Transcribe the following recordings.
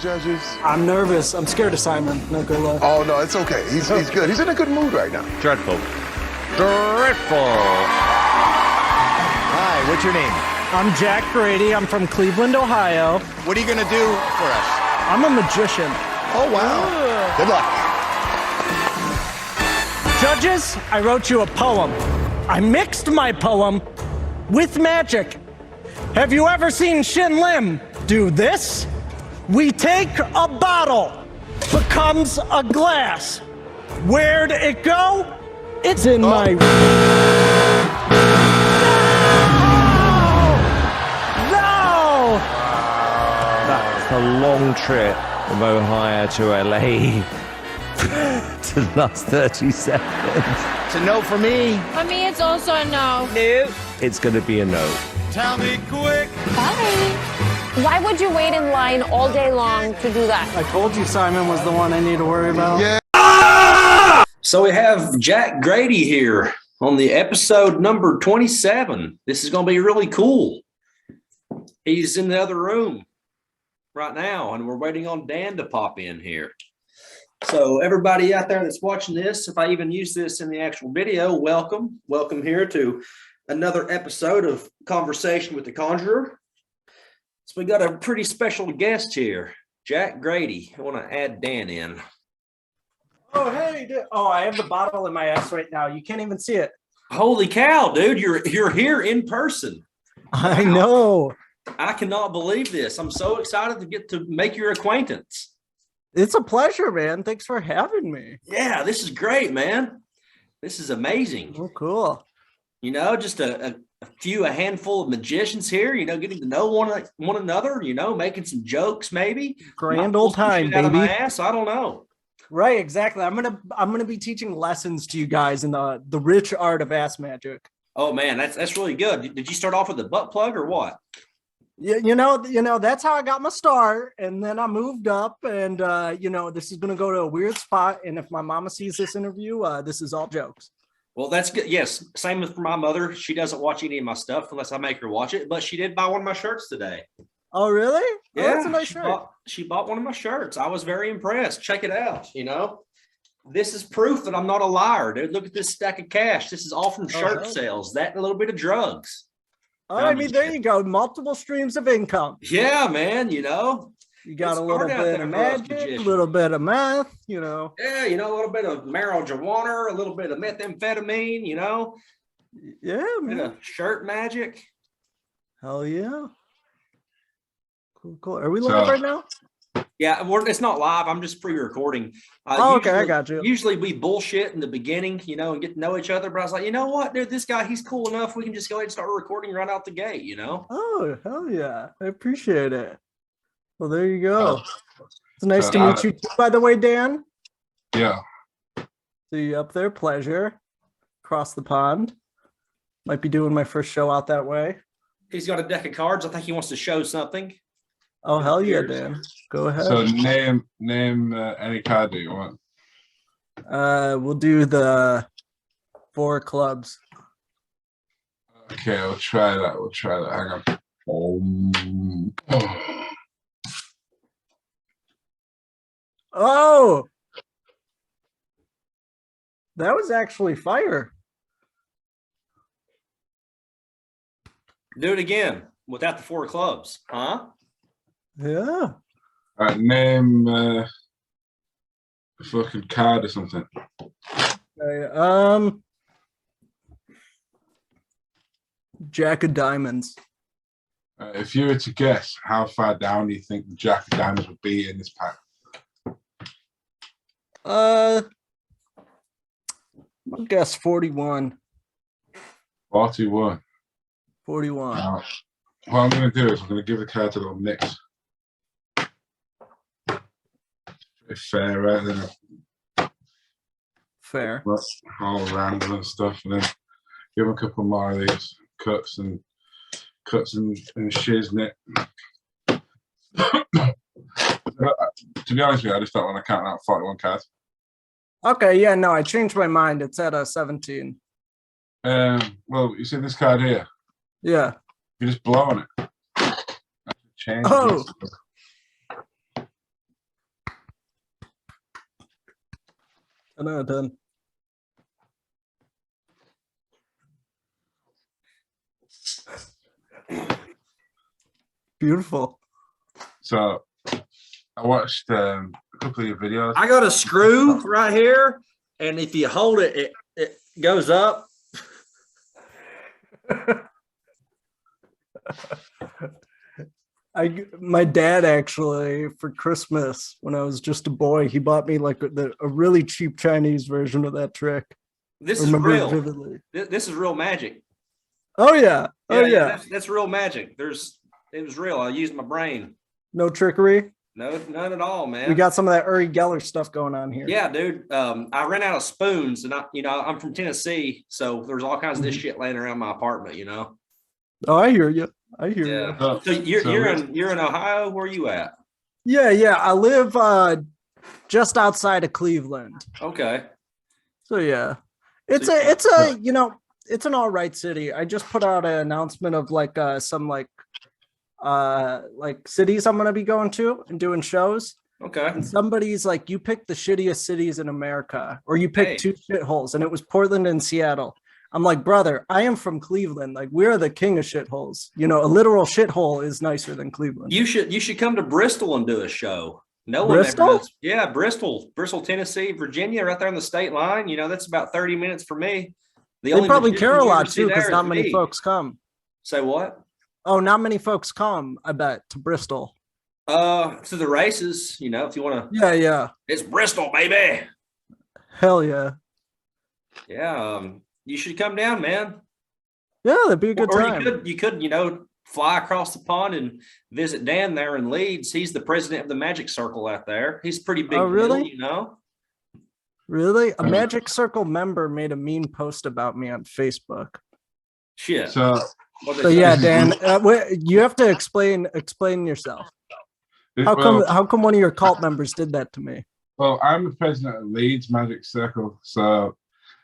judges? I'm nervous. I'm scared of Simon. No good luck. Oh, no, it's okay. He's good. He's in a good mood right now. Dreadful. Dreadful. Hi, what's your name? I'm Jack Grady. I'm from Cleveland, Ohio. What are you going to do for us? I'm a magician. Oh, wow. Good luck. Judges, I wrote you a poem. I mixed my poem with magic. Have you ever seen Shin Lim do this? We take a bottle, becomes a glass. Where'd it go? It's in my... No! That's a long trip from Ohio to LA to the last 30 seconds. It's a no for me. For me, it's also a no. No. It's going to be a no. Tell me quick. Bye. Why would you wait in line all day long to do that? I told you Simon was the one I need to worry about. Yeah. So we have Jack Grady here on the episode number 27. This is going to be really cool. He's in the other room right now, and we're waiting on Dan to pop in here. So everybody out there that's watching this, if I even use this in the actual video, welcome. Welcome here to another episode of Conversation with the Conjuror. So we got a pretty special guest here, Jack Grady. I want to add Dan in. Oh, hey. Oh, I have the bottle in my ass right now. You can't even see it. Holy cow, dude, you're here in person. I know. I cannot believe this. I'm so excited to get to make your acquaintance. It's a pleasure, man. Thanks for having me. Yeah, this is great, man. This is amazing. Oh, cool. You know, just a handful of magicians here, you know, getting to know one another, you know, making some jokes maybe. Grand old time, out of my baby. ass, I don't know. Right, exactly. I'm gonna be teaching lessons to you guys in the rich art of ass magic. Oh man, that's really good. Did you start off with a butt plug or what? Yeah, you know that's how I got my start, and then I moved up, and this is gonna go to a weird spot. And if my mama sees this interview, this is all jokes. Well, that's good. Yes, same with my mother. She doesn't watch any of my stuff unless I make her watch it, but she did buy one of my shirts today. Oh, really? Yeah, oh, that's a nice shirt. She bought one of my shirts. I was very impressed. Check it out. You know, this is proof that I'm not a liar, dude. Look at this stack of cash. This is all from shirt sales. That and a little bit of drugs. Oh, I mean, there you go. Multiple streams of income. Yeah, man. You know, you got it's a little bit of magic, a little bit of math. You know. Yeah, you know, a little bit of marijuana, a little bit of methamphetamine. You know. Yeah, man. Bit of shirt magic. Hell yeah. Cool. Are we live right now? Yeah, it's not live. I'm just pre-recording. Okay, I got you. Usually we bullshit in the beginning, you know, and get to know each other. But I was like, you know what, dude, this guy, he's cool enough. We can just go ahead and start recording right out the gate, you know? Oh, hell yeah. I appreciate it. Well, there you go. It's nice to meet you, by the way, Dan. Yeah. See you up there. Pleasure. Across the pond. Might be doing my first show out that way. He's got a deck of cards. I think he wants to show something. Oh, hell yeah, Dan. Go ahead. So name any card that you want. We'll do the 4 clubs. Okay, we'll try that. Hang on. Oh! That was actually fire. Do it again without the 4 clubs, huh? Yeah. All right, name a fucking card or something. Okay, Jack of Diamonds. If you were to guess, how far down do you think the Jack of Diamonds would be in this pack? I'll guess 41. 41. 41. Now, what I'm going to do is I'm going to give the card to little Nick's. It's fair, right? Then Fair. all random and stuff, and then give him a couple more of these cuts and shiznit. To be honest with you, I just don't want to count out 41 cards. Okay, yeah, no, I changed my mind. It's at 17. Well, you see this card here? Yeah. You're just blowing it. Change Oh. 10 out of 10. Beautiful. So I watched a couple of your videos. I got a screw right here, and if you hold it, it goes up. My dad actually, for Christmas when I was just a boy, he bought me like a really cheap Chinese version of that trick. This I is remember it real. vividly. This is real magic. Oh yeah. Oh yeah. That's real magic. It was real. I used my brain. No trickery. No, none at all, man. We got some of that Uri Geller stuff going on here. Yeah, dude. I ran out of spoons, and I'm from Tennessee, so there's all kinds of this shit laying around my apartment. Oh, I hear you. I hear Yeah. you. So you're in Ohio. Where are you at? Yeah. I live just outside of Cleveland. Okay. So yeah, it's an all right city. I just put out an announcement of some cities I'm gonna be going to and doing shows. Okay. And somebody's like, you picked the shittiest cities in America, or you picked two shitholes, and it was Portland and Seattle. I'm like, brother, I am from Cleveland. Like, we're the king of shitholes. A literal shithole is nicer than Cleveland. You should come to Bristol and do a show. No one Bristol? ever does. Yeah, Bristol, Tennessee, Virginia, right there on the state line. That's about 30 minutes for me. They probably care a lot too, because not many folks come. Say what? Oh, not many folks come, I bet, to Bristol. To the races, if you want to. Yeah. It's Bristol, baby. Hell yeah. Yeah. You should come down, man. Yeah, that'd be a good time. You could, fly across the pond and visit Dan there in Leeds. He's the president of the Magic Circle out there. He's pretty big. Oh, really? Deal, Really? A Magic Circle member made a mean post about me on Facebook. Shit. So yeah, Dan, you have to explain yourself. How come one of your cult members did that to me? Well, I'm the president of Leeds Magic Circle, so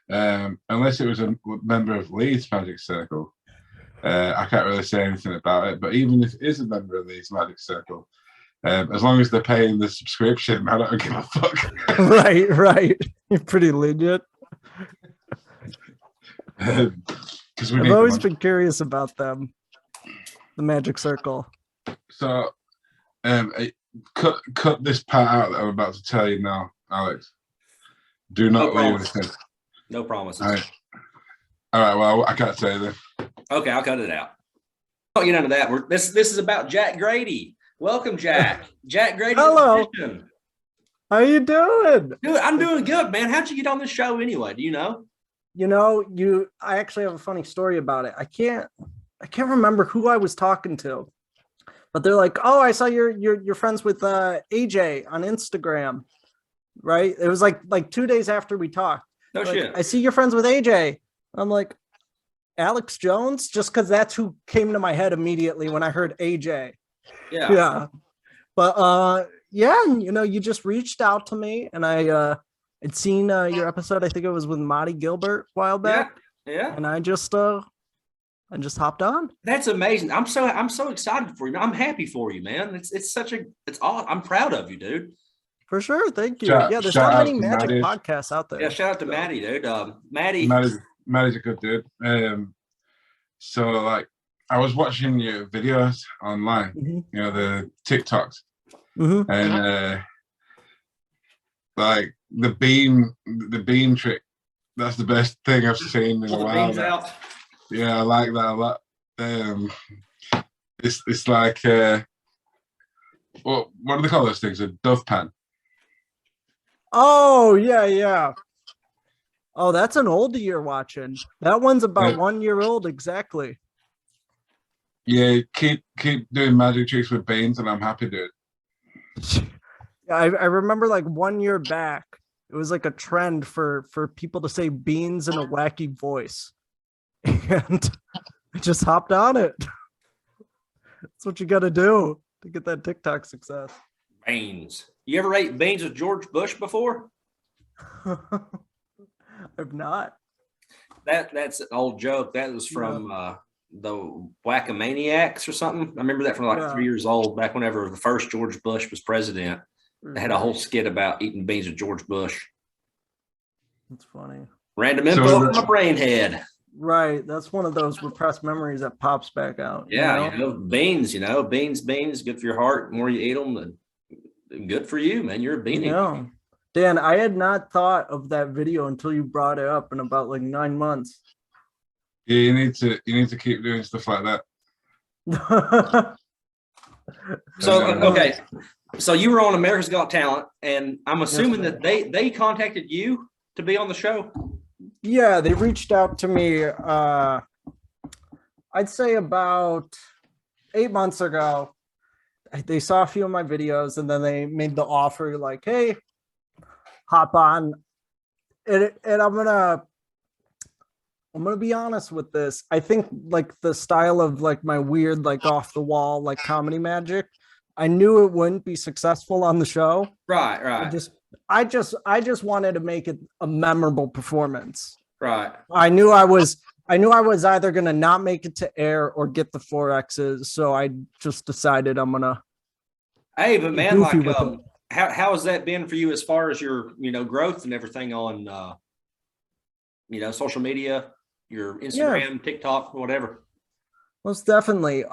unless it was a member of Leeds Magic Circle, I can't really say anything about it. But even if it is a member of Leeds Magic Circle, as long as they're paying the subscription, I don't give a fuck. Right. You're pretty legit. I've always been curious about them, the Magic Circle. So, cut this part out that I'm about to tell you now, Alex. Do not leave anything. No promises. All right. Well, I can't say that. Okay, I'll cut it out. Don't get into that. This is about Jack Grady. Welcome, Jack. Jack Grady. Hello. How you doing? Dude, I'm doing good, man. How'd you get on this show anyway? Do you know? I actually have a funny story about it. I can't remember who I was talking to, but they're like, "Oh, I saw you're friends with AJ on Instagram." Right? It was like 2 days after we talked. No shit. I see you're friends with AJ. I'm like, Alex Jones, just because that's who came to my head immediately when I heard AJ. Yeah. But you just reached out to me, and I had seen your episode. I think it was with Monty Gilbert a while back. Yeah. And I just hopped on. That's amazing. I'm so excited for you. I'm happy for you, man. It's awesome. I'm proud of you, dude. For sure. Thank you. There's not many magic podcasts out there. Yeah, shout out to Maddie, dude. Maddie's a good dude. So like I was watching your videos online, the TikToks, and like the beam trick. That's the best thing I've seen in a while. Yeah, I like that a lot. It's like what do they call those things? A dove pan. Oh yeah. Oh, that's an oldie you're watching. That one's about 1 year old exactly. Yeah, keep doing magic tricks with beans, and I'm happy to. I remember like 1 year back, it was like a trend for people to say beans in a wacky voice, and I just hopped on it. That's what you got to do to get that TikTok success. Beans. You ever ate beans with George Bush before? I've not. That's an old joke. That was from the Whack-A-Maniacs or something. I remember that from 3 years old, back whenever the first George Bush was president. They had a whole skit about eating beans with George Bush. That's funny. Random info So- from my brain head. Right. That's one of those repressed memories that pops back out. Yeah, beans, beans, good for your heart. The more you eat them, the good for you, man. You're a beanie. Yeah. Dan, I had not thought of that video until you brought it up in about like 9 months. Yeah, you need to keep doing stuff like that. So okay, so you were on America's Got Talent, and I'm assuming that they contacted you to be on the show. Yeah, they reached out to me. I'd say about 8 months ago. They saw a few of my videos, and then they made the offer, like, "Hey, hop on." And I'm gonna be honest with this. I think like the style of like my weird, like off the wall, like comedy magic, I knew it wouldn't be successful on the show. Right. I just wanted to make it a memorable performance. Right. I knew I was either gonna not make it to air or get the 4X's. So I just decided I'm gonna. Hey, but man, goofy like, with it. how has that been for you as far as your, growth and everything on, social media, your Instagram, TikTok, whatever? Most definitely.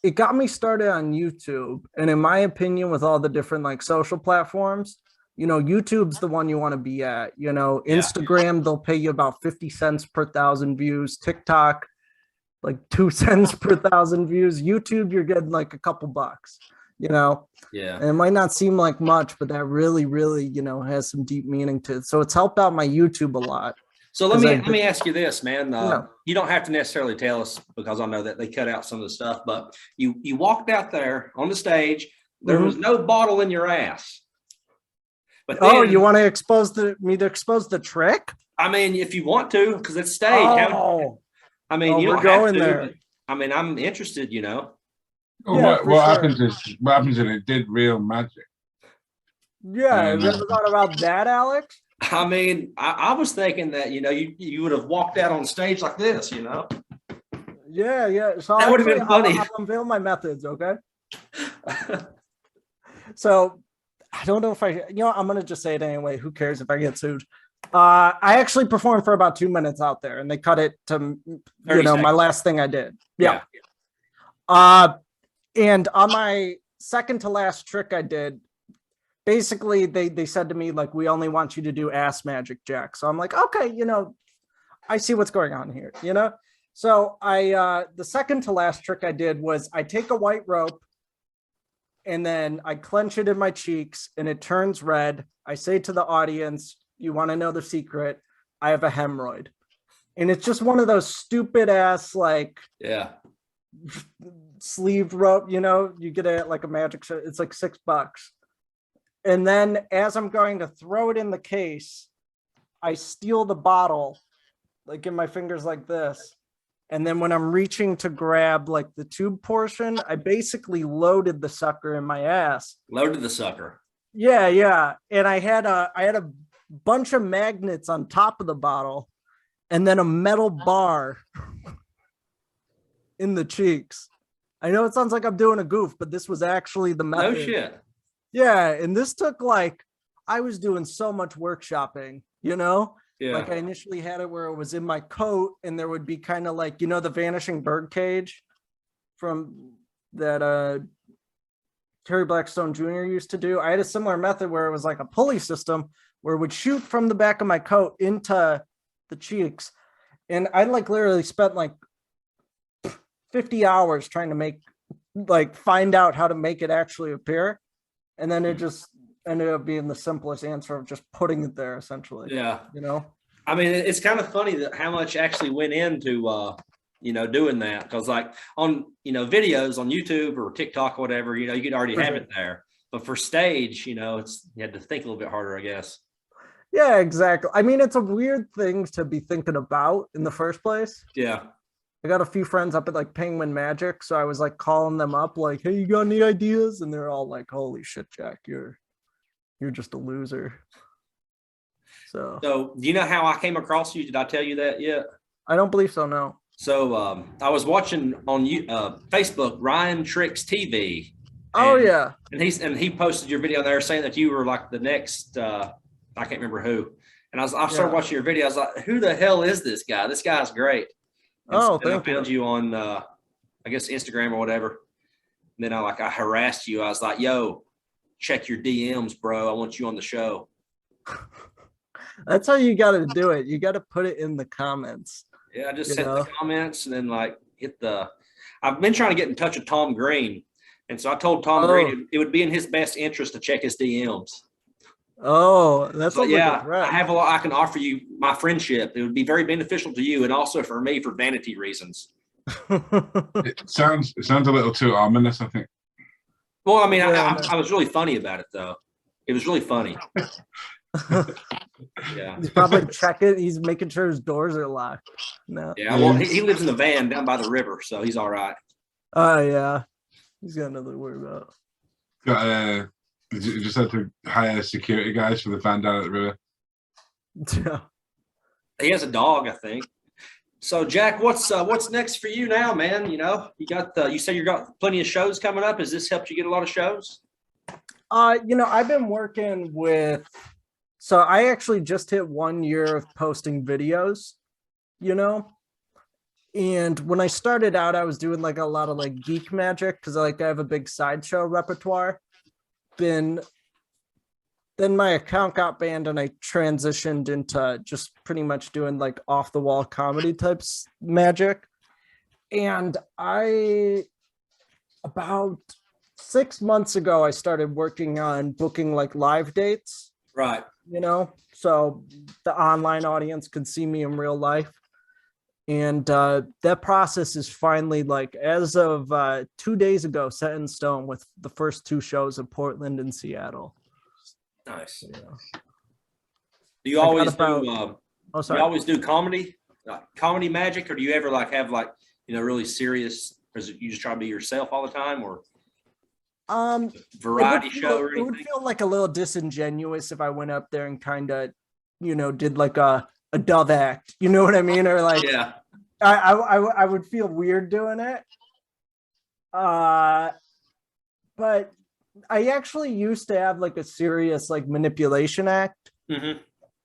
It got me started on YouTube. And in my opinion, with all the different like social platforms, YouTube's the one you want to be at. Instagram, they'll pay you about 50 cents per 1,000 views. TikTok, like 2 cents per 1,000 views. YouTube, you're getting like a couple bucks, Yeah. And it might not seem like much, but that really, really, has some deep meaning to it. So it's helped out my YouTube a lot. So let me ask you this, man. Yeah. You don't have to necessarily tell us, because I know that they cut out some of the stuff, but you walked out there on the stage. There was no bottle in your ass. But then, you want to expose the trick? I mean, if you want to, because it's stage. Oh. I mean, you we're don't going have to. there. But, I mean, I'm interested. Well, Yeah, for what sure. happens is it did real magic. Yeah, have you ever thought about that, Alex? I mean, I was thinking that you would have walked out on stage like this. Yeah. So That would have been funny. I'll unveil my methods, okay? So I don't know if I'm gonna just say it anyway. Who cares if I get sued? I actually performed for about 2 minutes out there, and they cut it to 30 my seconds. last thing I did. Yeah. And on my second to last trick I did, basically they said to me, like, we only want you to do ass magic, Jack. So I'm like, okay, I see what's going on here, So the second to last trick I did was I take a white rope and then I clench it in my cheeks and it turns red. I say to the audience, you want to know the secret? I have a hemorrhoid. And it's just one of those stupid ass, like, sleeved rope, you get it like a magic show. It's like $6. And then as I'm going to throw it in the case, I steal the bottle, like in my fingers like this. And then when I'm reaching to grab like the tube portion, I basically loaded the sucker in my ass. Loaded the sucker. Yeah. And I had a bunch of magnets on top of the bottle and then a metal bar in the cheeks. I know it sounds like I'm doing a goof, but this was actually the method. No shit. Yeah, and this took I was doing so much workshopping, Yeah. Like I initially had it where it was in my coat and there would be kind of like, the vanishing bird cage from that Terry Blackstone Jr. used to do. I had a similar method where it was like a pulley system where it would shoot from the back of my coat into the cheeks. And I literally spent 50 hours trying to find out how to make it actually appear. And then it just ended up being the simplest answer of just putting it there, essentially. Yeah. I mean, it's kind of funny that how much actually went into, doing that. Because on, videos on YouTube or TikTok or whatever, you could already have it there. But for stage, you had to think a little bit harder, I guess. Yeah, exactly. I mean, it's a weird thing to be thinking about in the first place. Yeah. I got a few friends up at Penguin Magic, so I was calling them up hey, you got any ideas? And they're all like, holy shit, Jack, you're just a loser. So do you know how I came across you? Did I tell you that yet? I don't believe so, no. So I was watching on Facebook, Ryan Tricks TV. Oh yeah. And he posted your video there saying that you were like the next I can't remember who. And I started watching your video. I was like, who the hell is this guy? This guy's great. And Oh, then thank I found you. you on, I guess, Instagram or whatever. And then I harassed you. I was like, yo, check your DMs, bro. I want you on the show. That's how you got to do it. You got to put it in the comments. Yeah, I just You sent know? the comments and then like I've been trying to get in touch with Tom Green. And so I told Tom Green it would be in his best interest to check his DMs. Oh, that's So, like a threat. I have a lot. I can offer you my friendship. It would be very beneficial to you and also for me for vanity reasons. It sounds a little too ominous, I think. Well, I mean, Yeah, I was really funny about it though. It was really funny. Yeah. He's probably checking. He's making sure his doors are locked. No. Yeah. Well, he lives in the van down by the river, so he's all right. Oh yeah. He's got nothing to worry about. Got you just had to hire security guys for the van down at the river. Yeah. He has a dog, I think. So, Jack, what's next for you now, man? You know, you said you got plenty of shows coming up. Has this helped you get a lot of shows? I've been working with. So I actually just hit 1 year of posting videos. And when I started out, I was doing like a lot of like geek magic because I have a big sideshow repertoire. Then my account got banned and I transitioned into just pretty much doing like off the wall comedy types magic. And about 6 months ago, I started working on booking like live dates. Right. So the online audience could see me in real life. And that process is finally, like, as of 2 days ago, set in stone with the first 2 shows in Portland and Seattle. Nice. Do you always do? Sorry. You always do comedy, comedy magic, or do you ever like have like really serious? Or is it you just try to be yourself all the time, or variety show or anything? It would feel like a little disingenuous if I went up there and kind of, did like a dove act. You know what I mean? Or like, yeah. I would feel weird doing it. But I actually used to have like a serious like manipulation act,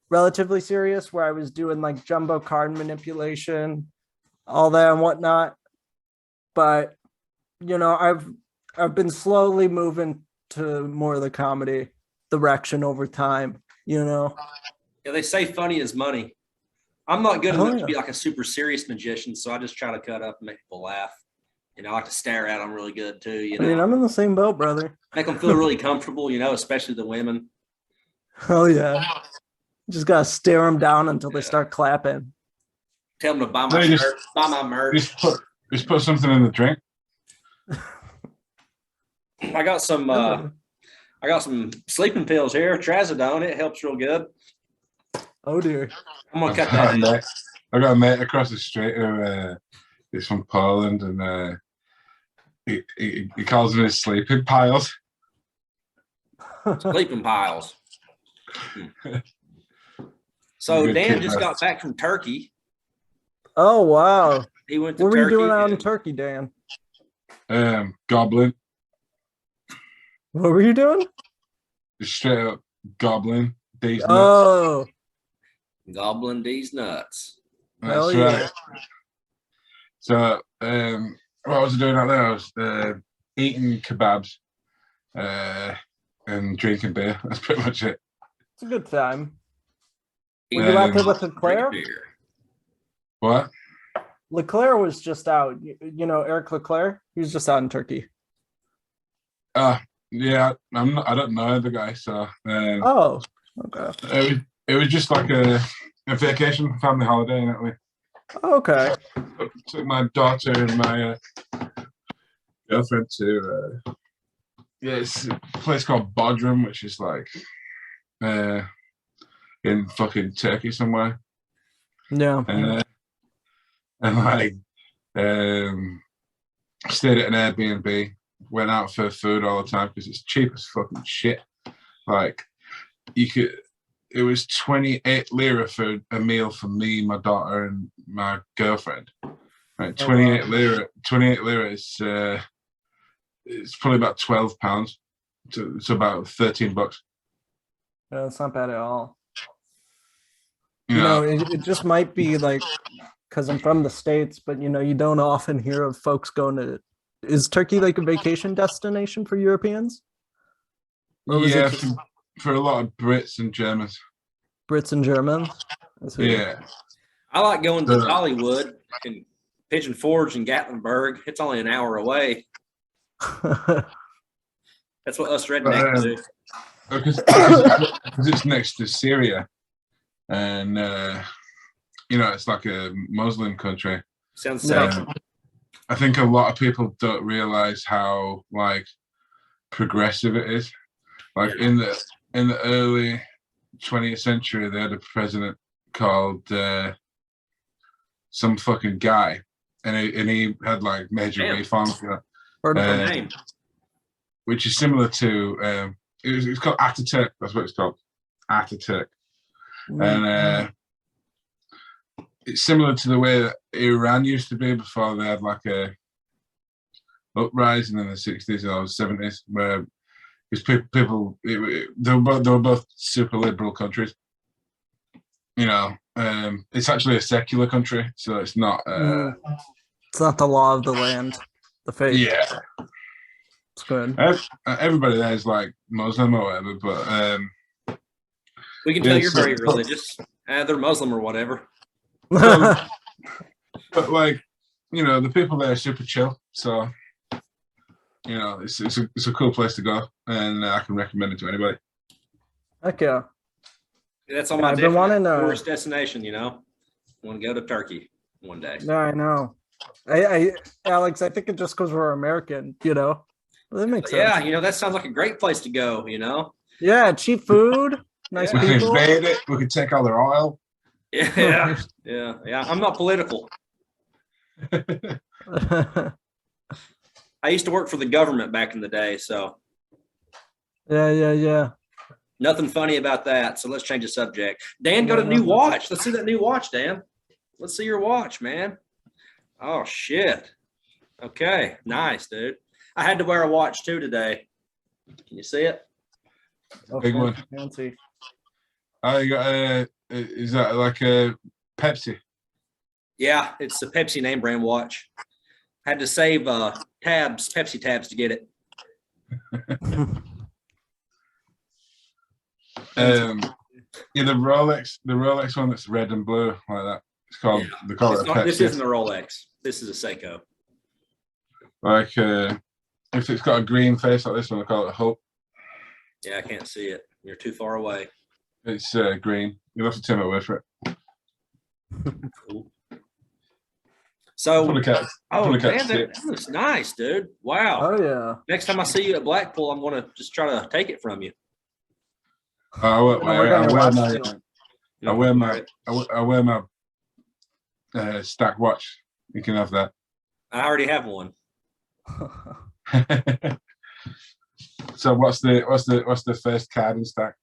relatively serious, where I was doing like jumbo card manipulation, all that and whatnot. But I've been slowly moving to more of the comedy direction over time. Yeah, they say funny is money. I'm not good enough to be like a super serious magician, so I just try to cut up and make people laugh. I like to stare at them really good too. I mean, I'm in the same boat, brother. Make them feel really comfortable, especially the women. Oh yeah, just gotta stare them down until they start clapping. Tell them to buy my shirt, buy my merch. Just put something in the drink. I got some sleeping pills here, trazodone. It helps real good. Oh dear. I'm gonna cut that. I got a mate across the street who is from Poland, and he calls them his sleeping piles. Sleeping piles. So Dan just got back from Turkey. Oh wow. He went to What Turkey. were you doing out in Turkey, Dan? Goblin. What were you doing? Just straight up goblin. These nuts. Oh. Gobbling these nuts. Hell That's yeah. right. So what was I doing out there? I was eating kebabs and drinking beer. That's pretty much it. It's a good time. Were you out there with Leclerc? What? Leclerc was just out. Eric Leclerc? He was just out in Turkey. Yeah, I don't know the guy, so Oh, okay. it was just like a vacation, family holiday in Italy. Okay. Took my daughter and my girlfriend to it's a place called Bodrum, which is like in fucking Turkey somewhere. Yeah. And like stayed at an Airbnb, went out for food all the time because it's cheap as fucking shit. Like it was 28 lira for a meal for me, my daughter, and my girlfriend. Right, 28 lira. 28 lira is it's probably about £12. So it's about $13. Yeah, it's not bad at all. You You know, know, it just might be like because I'm from the States, but you know, you don't often hear of folks going to. Is Turkey like a vacation destination for Europeans? Or was yeah, it just for a lot of Brits and Germans. Brits and Germans? I see. Yeah. I like going to The- Dollywood and Pigeon Forge and Gatlinburg. It's only an hour away. That's what us rednecks do. Because it's next to Syria, and you know, it's like a Muslim country. Sounds safe. I think a lot of people don't realize how like progressive it is. Like in the early 20th century, they had a president called some fucking guy, and he had like major reforms, Heard of Her name. which is similar to it's called Ataturk. That's what it's called, Ataturk, and it's similar to the way that Iran used to be before they had like a uprising in the 60s or 70s, where because people they were both super liberal countries. You know, it's actually a secular country, so it's not. It's not the law of the land, the faith. Yeah, It's good. everybody there is like Muslim or whatever, but We can tell you're very religious. They're Muslim or whatever. but like, you know, the people there are super chill, so you know, it's a cool place to go, and I can recommend it to anybody. Heck yeah. That's on my I've been wanting to- tourist destination, you know. I want to go to Turkey one day. Yeah, I know. I Alex, I think it just because we're American, you know. That makes sense. Yeah, you know, that sounds like a great place to go, you know. Yeah, cheap food, nice We can people. invade it. We can take all their oil. Yeah. Yeah. I'm not political. I used to work for the government back in the day, so yeah. nothing funny about that. So let's change the subject. Dan got a new watch. Let's see that new watch, Dan. Let's see your watch, man. Oh shit. Okay, nice, dude. I had to wear a watch too today. Can you see it? Big one. Fancy. Oh, you got is that like a Pepsi? Yeah, it's the Pepsi name brand watch. Had to save Pepsi tabs to get it. Yeah, the Rolex one that's red and blue like that. It's called they call it a Pepsi. This isn't a Rolex. This is a Seiko. Like if it's got a green face like this one, they call it a Hope. Yeah, I can't see it. You're too far away. It's green. You'll have to turn away for it. Cool. So, Probably can't man, see that it. looks nice, dude. Wow. Oh yeah. Next time I see you at Blackpool, I'm going to just try to take it from you. I won't wear it. I wear my stack watch. You can have that. I already have one. So what's the first card in stack?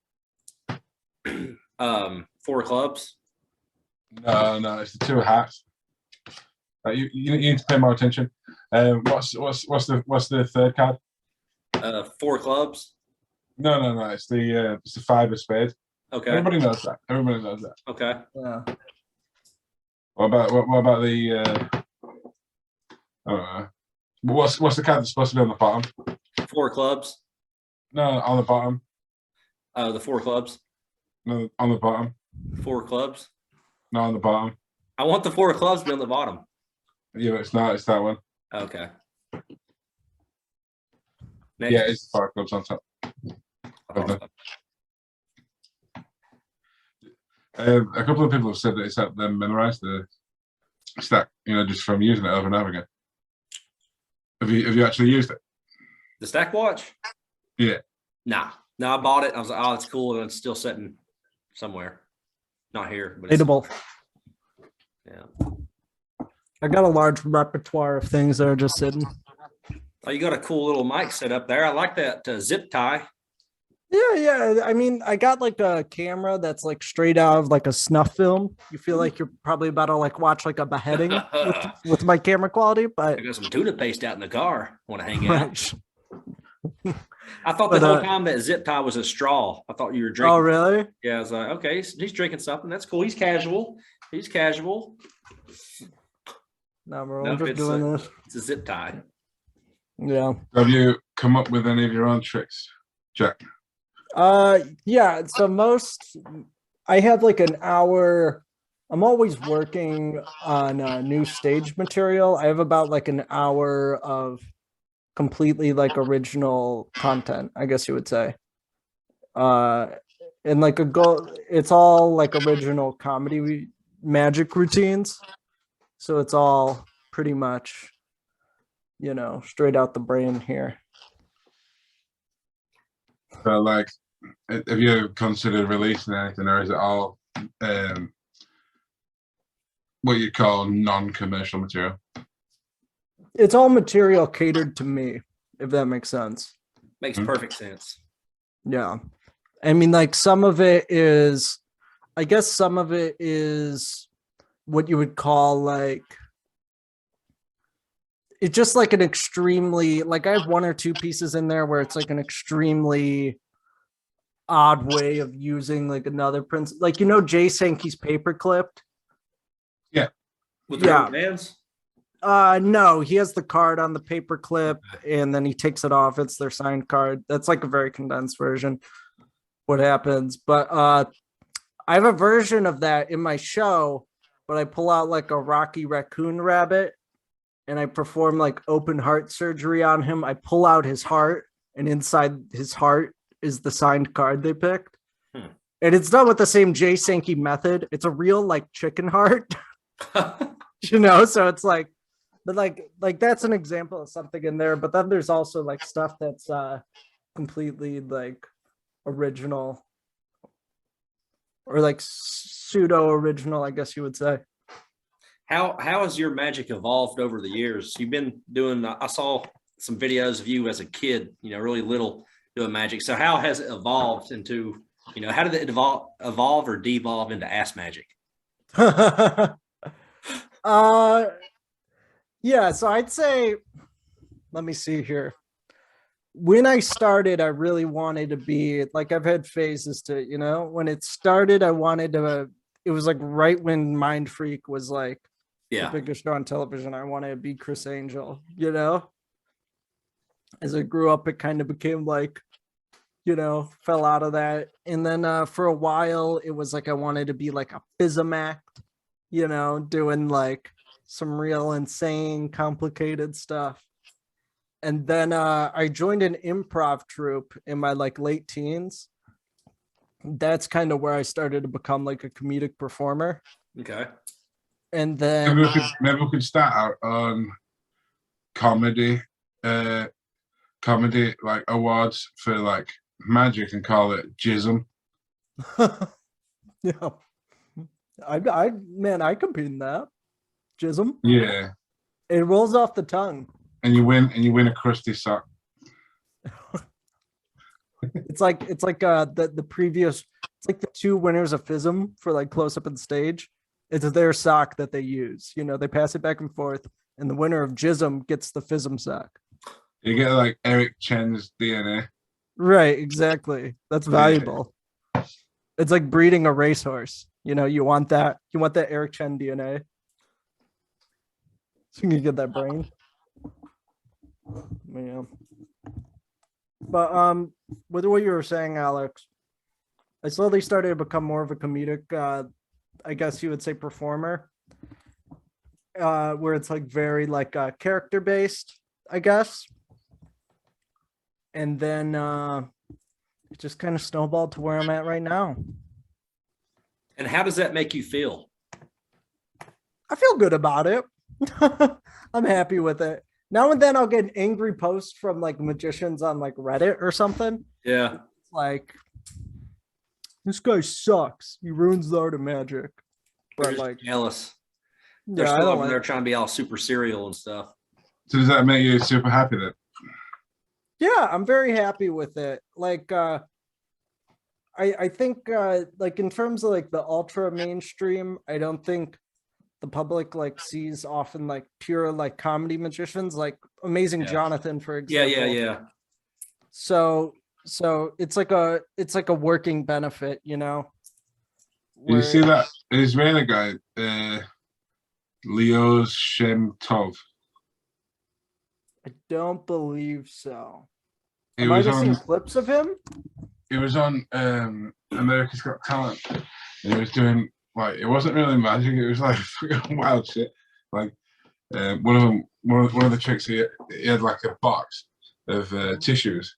4 clubs. No, it's the 2 hearts. You need to pay more attention. What's the third card? 4 clubs. No. It's the 5 of spades. Okay. Everybody knows that. Okay. Yeah. What about the? I don't know. What's the card that's supposed to be on the bottom? 4 clubs. No, on the bottom. The 4 clubs. No, on the bottom. 4 clubs. No, on the bottom. I want the 4 clubs to be on the bottom. Yeah, but it's not. It's that one. Okay. Next. Yeah, it's the 5 clubs on top. A couple of people have said that it's helped them memorize the stack, you know, just from using it over and over again. Have you actually used it? The stack watch? Yeah. Nah. No, I bought it. I was like, oh, it's cool. And it's still sitting somewhere. Not here. But it's, Eatable. yeah. I got a large repertoire of things that are just sitting. Oh, you got a cool little mic set up there. I like that zip tie. Yeah. I mean, I got like a camera that's like straight out of like a snuff film. You feel like you're probably about to like watch like a beheading with my camera quality, but I got some tuna paste out in the car. Want to hang out? I thought the But, whole time that zip tie was a straw. I thought you were drinking. Oh, really? Yeah, I was like, okay, he's drinking something. That's cool. He's casual. He's casual. No, bro, I'm Nope, just doing this. it's a zip tie. Yeah. Have you come up with any of your own tricks, Jack? Yeah. So I have like an hour. I'm always working on new stage material. I have about like an hour of completely like original content, I guess you would say. And like it's all like original comedy magic routines. So it's all pretty much, straight out the brain here. So, like, have you considered releasing anything, or is it all what you call non-commercial material? It's all material catered to me, if that makes sense. Makes perfect sense. Yeah. I mean, like some of it is what you would call like, it's just like an extremely, like I have one or two pieces in there where it's like an extremely odd way of using like another principle. Like, Jay Sankey's paper clipped. Yeah. With the rubber bands? No, he has the card on the paper clip and then he takes it off. It's their signed card. That's like a very condensed version. What happens? But I have a version of that in my show, but I pull out like a Rocky Raccoon rabbit and I perform like open heart surgery on him. I pull out his heart, and inside his heart is the signed card they picked. And it's done with the same Jay Sankey method. It's a real like chicken heart. So it's like, but like that's an example of something in there. But then there's also like stuff that's completely like original or like pseudo original, I guess you would say. How has your magic evolved over the years? You've been doing, I saw some videos of you as a kid, really little, doing magic. So how has it evolved into, how did it evolve or devolve into ass magic? Yeah, so I'd say, let me see here. When I started, I really wanted to be like, I've had phases to, when it started, I wanted to, it was like right when Mind Freak was like the biggest show on television. I wanted to be Chris Angel, as I grew up, it kind of became like, fell out of that. And then for a while, it was like I wanted to be like a FISM act, doing like some real insane, complicated stuff. And then I joined an improv troupe in my like late teens. That's kind of where I started to become like a comedic performer. Okay. And then maybe we could start out on comedy like awards for like magic and call it Jism. Yeah. I compete in that. Jism. Yeah. It rolls off the tongue. And you win a crusty sock. It's like the previous, it's like the two winners of FISM for like close up on stage. It's their sock that they use. They pass it back and forth, and the winner of Jism gets the FISM sock. You get like Eric Chen's DNA. Right, exactly. That's valuable. Yeah. It's like breeding a racehorse. You want that Eric Chen DNA. So you can get that brain. Yeah. But with what you were saying, Alex, I slowly started to become more of a comedic, I guess you would say, performer, where it's like very like character based, I guess. And then it just kind of snowballed to where I'm at right now. And how does that make you feel? I feel good about it. I'm happy with it. Now and then I'll get an angry post from like magicians on like Reddit or something. Yeah. It's like, this guy sucks. He ruins the art of magic. But like jealous. They're yeah, still over there trying to be all super serial and stuff. So does that make you super happy then? Yeah, I'm very happy with it. Like I think like in terms of like the ultra mainstream, I don't think the public like sees often like pure like comedy magicians, like Amazing Jonathan, for example. Yeah. So it's like a working benefit, You where see that Israeli guy, Leo's Shem Tov. I don't believe so. He Am I was just seeing on. clips of him? He was on America's Got Talent. And he was doing like it wasn't really magic. It was like wild shit. Like one of the tricks he had like a box of tissues.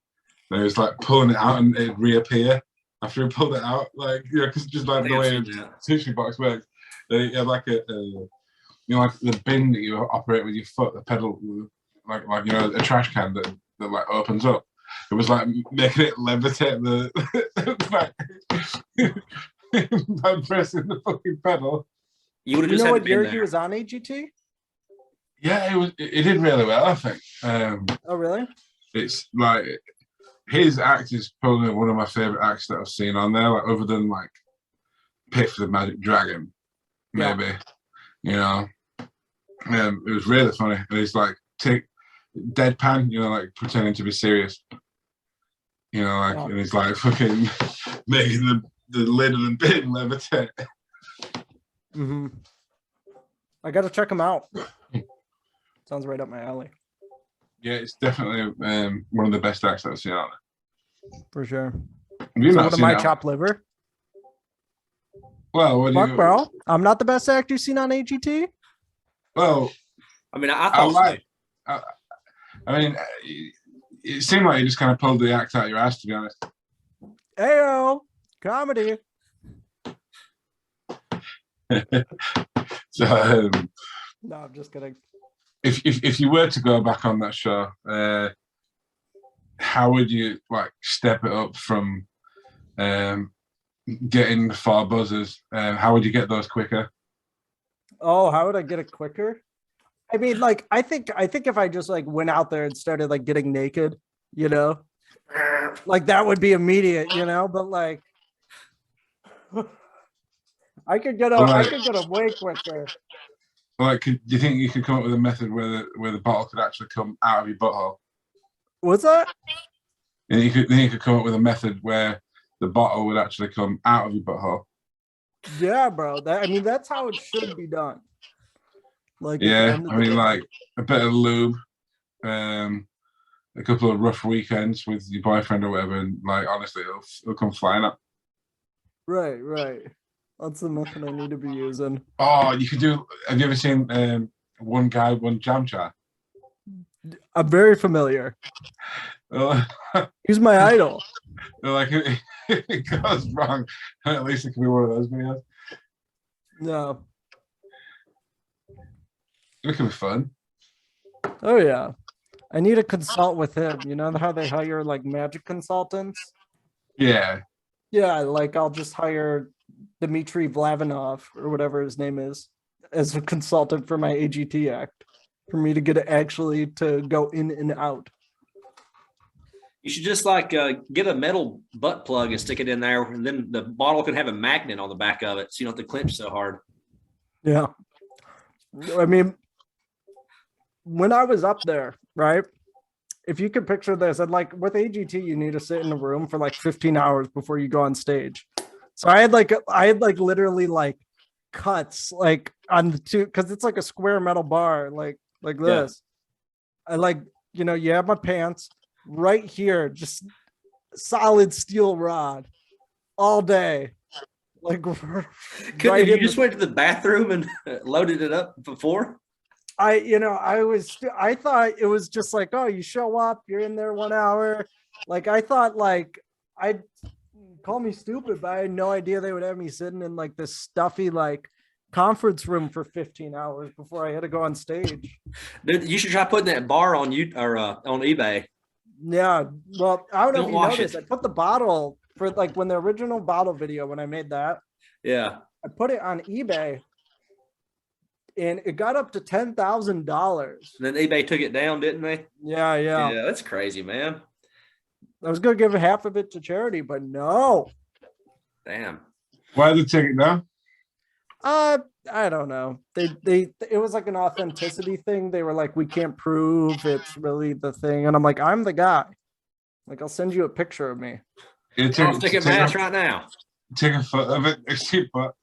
And he was like pulling it out and it'd reappear after he pulled it out. Like because just like the way a tissue box works. He had like a like the bin that you operate with your foot, the pedal, like a trash can that like opens up. It was like making it levitate by pressing the fucking pedal. You would have You just know had what year there. he was on AGT? Yeah, it did really well, I think. Oh, really? It's like his act is probably one of my favorite acts that I've seen on there, like other than like Piff the Magic Dragon, maybe. Yeah. It was really funny. And he's like take deadpan, like pretending to be serious. And he's like fucking making the lid of the bin levitate. Mm-hmm. I got to check him out. Sounds right up my alley. Yeah, it's definitely one of the best acts that I've seen out there. For sure. Have you So not what am seen I, it? chopped liver? Well, what do Fuck, you? bro. I'm not the best actor you've seen on AGT? Well, I mean, I thought like. I mean, it seemed like you just kind of pulled the act out of your ass, to be honest. Ayo, comedy. So, No, I'm just kidding. if you were to go back on that show, how would you like step it up from getting the 4 buzzers? How would you get those quicker? Oh, how would I get it quicker? I mean, like, I think if I just like went out there and started like getting naked, like that would be immediate, but like I could get a way quicker. Like, do you think you could come up with a method where the bottle could actually come out of your butthole? What's that? And you could come up with a method where the bottle would actually come out of your butthole. Yeah, bro. That's how it should be done. Like, Yeah, I mean, like a bit of lube, a couple of rough weekends with your boyfriend or whatever, and like honestly, it'll come flying up. Right. That's the method I need to be using. Oh, you could do. Have you ever seen One Guy, One Jam Jar? I'm very familiar. Oh, He's my idol. like if it goes wrong, at least it can be one of those videos. No. It could be fun. Oh yeah. I need to consult with him. You know how they hire like magic consultants? Yeah. Yeah, like I'll just hire Dmitry Vlavinov or whatever his name is as a consultant for my AGT act for me to get it actually to go in and out. you should just like get a metal butt plug and stick it in there, and then the bottle can have a magnet on the back of it, so you don't have to clench so hard. Yeah. I mean, when I was up there, right? If you could picture this, and like with AGT, you need to sit in a room for like 15 hours before you go on stage. So I had literally like cuts like on the two, because it's like a square metal bar, like this. Yeah. I like, you have my pants right here, just solid steel rod all day. Like, Couldn't you just went to the bathroom and loaded it up before? I thought it was just like, oh, you show up, you're in there 1 hour. Like, I thought like, I'd call me stupid, but I had no idea they would have me sitting in like this stuffy, like conference room for 15 hours before I had to go on stage. Dude, you should try putting that bar on you or on eBay. Yeah. Well, I don't know if you wash noticed. it. I put the bottle for like when the original bottle video, when I made that, Yeah. I put it on eBay. And it got up to $10,000. Then eBay took it down, didn't they? Yeah. Yeah, that's crazy, man. I was gonna give half of it to charity, but no. Damn. Why did they take it down? I don't know. It was like an authenticity thing. They were like, we can't prove it's really the thing. And I'm like, I'm the guy. Like, I'll send you a picture of me. You I'll stick a match right now. Take a photo of it. It's cheap, but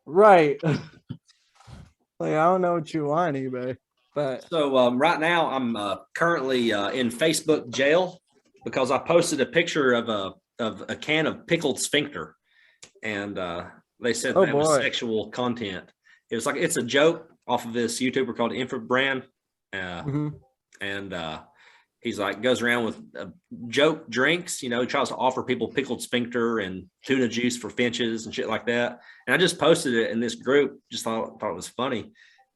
Right. Like, I don't know what you want, eBay, but So right now I'm currently in Facebook jail because I posted a picture of a can of pickled sphincter, and they said that was sexual content. It was like it's a joke off of this YouTuber called Infrabrand, and he's like goes around with joke drinks. You know, he tries to offer people pickled sphincter and tuna juice for finches and shit like that. And I just posted it in this group. Just thought it was funny.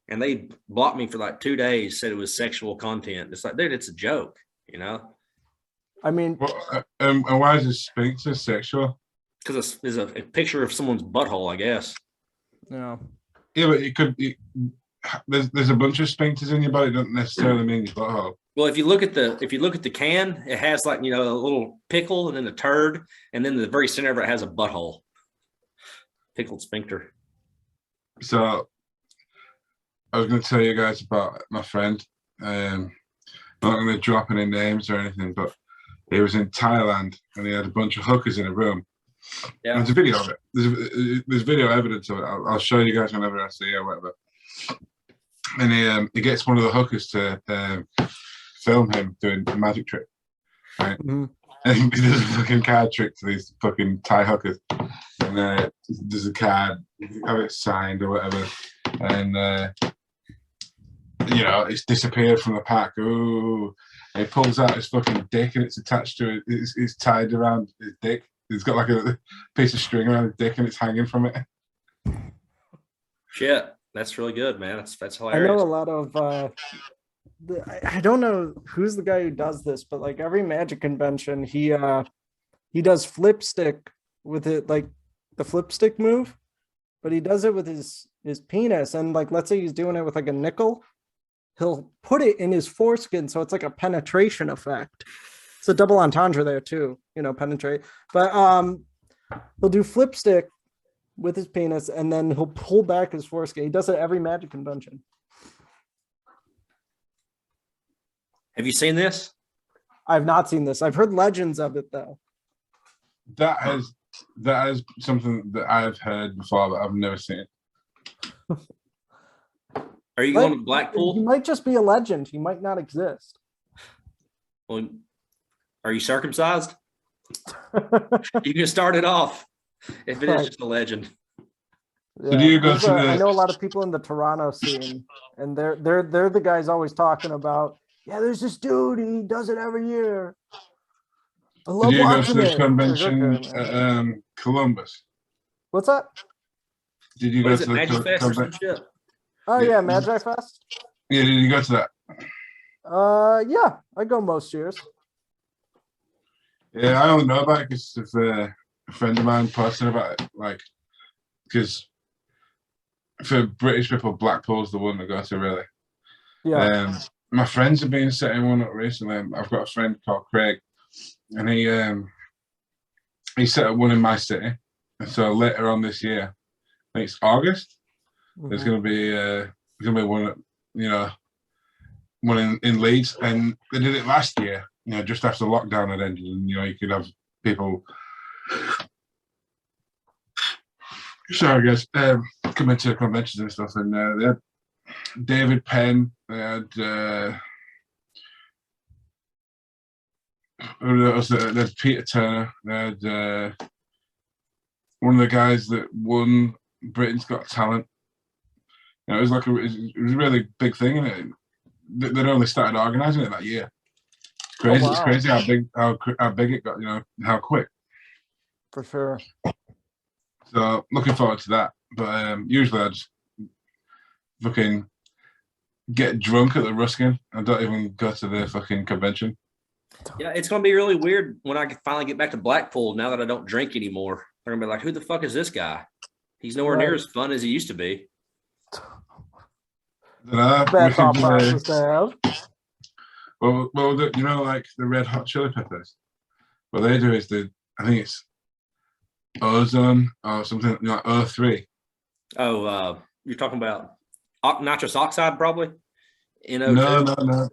And they blocked me for like 2 days, said it was sexual content. It's like, dude, it's a joke, you know? I mean, and why is this sphincter sexual? Because it's a picture of someone's butthole, I guess. no. Yeah, but it could be. There's a bunch of sphincters in your body. It doesn't necessarily mean your butthole. Well, if you look at the can, it has like, you know, a little pickle and then a turd, and then the very center of it has a butthole. Pickled sphincter. So I was going to tell you guys about my friend. I'm not going to drop any names or anything, but he was in Thailand and he had a bunch of hookers in a room. Yeah. There's a video of it. There's video evidence of it. I'll show you guys whenever I see it or whatever. And he gets one of the hookers to film him doing a magic trick. Right? Mm-hmm. And he does a fucking card trick to these fucking Thai hookers. And there's a card, have it signed or whatever. And you know, it's disappeared from the pack. Ooh. And he pulls out his fucking dick and it's attached to it. It's tied around his dick. He's got like a piece of string around his dick and it's hanging from it. Shit, that's really good, man. That's hilarious. I know a lot of I don't know who's the guy who does this, but like every magic convention, he does flip stick with it, like the flip stick move, but he does it with his penis. And like, let's say he's doing it with like a nickel, he'll put it in his foreskin, so it's like a penetration effect. It's a double entendre there too, you know, penetrate. But he'll do flip stick with his penis, and then he'll pull back his foreskin. He does it at every magic convention. Have you seen this? I've not seen this. I've heard legends of it though. That is something that I've heard before, but I've never seen it. Are you going to Blackpool? He might just be a legend. He might not exist. Well, are you circumcised? You can start it off if it is just a legend. Yeah. So do you go to I know a lot of people in the Toronto scene, and they're the guys always talking about, yeah, there's this dude, he does it every year. I love Did you go to watching the it. convention at Columbus? What's that? Did you What go is to it, the Magic Fest or some shit? Oh yeah, Magi Fest. Yeah, did you go to that? Yeah, I go most years. Yeah, I only know about it because of a friend of mine posting about it. Like, because for British people, Blackpool's the one to go to, really. Yeah. My friends have been setting one up recently. I've got a friend called Craig, and he set up one in my city. And so later on this year, I think it's August. Mm-hmm. There's going to be one, you know, one in Leeds, and they did it last year. You know, just after lockdown had ended, and you know, you could have people. Sorry, guys. Come into conventions and stuff, and they had David Penn. They had who else? They had Peter Turner. They had one of the guys that won Britain's Got Talent. You know, it was a really big thing, and they'd only started organising it that year. It's crazy. Oh, wow. It's crazy how big it got. You know, how quick. For sure. So looking forward to that. But usually I just fucking get drunk at the Ruskin. I don't even go to the fucking convention. Yeah, it's gonna be really weird when I finally get back to Blackpool. Now that I don't drink anymore, they're gonna be like, "Who the fuck is this guy? He's nowhere near as fun as he used to be." Bad thought process to have. Well, you know, like the Red Hot Chili Peppers. What they do is I think it's ozone or something like O3. Oh, you're talking about nitrous oxide, probably. NO2. No.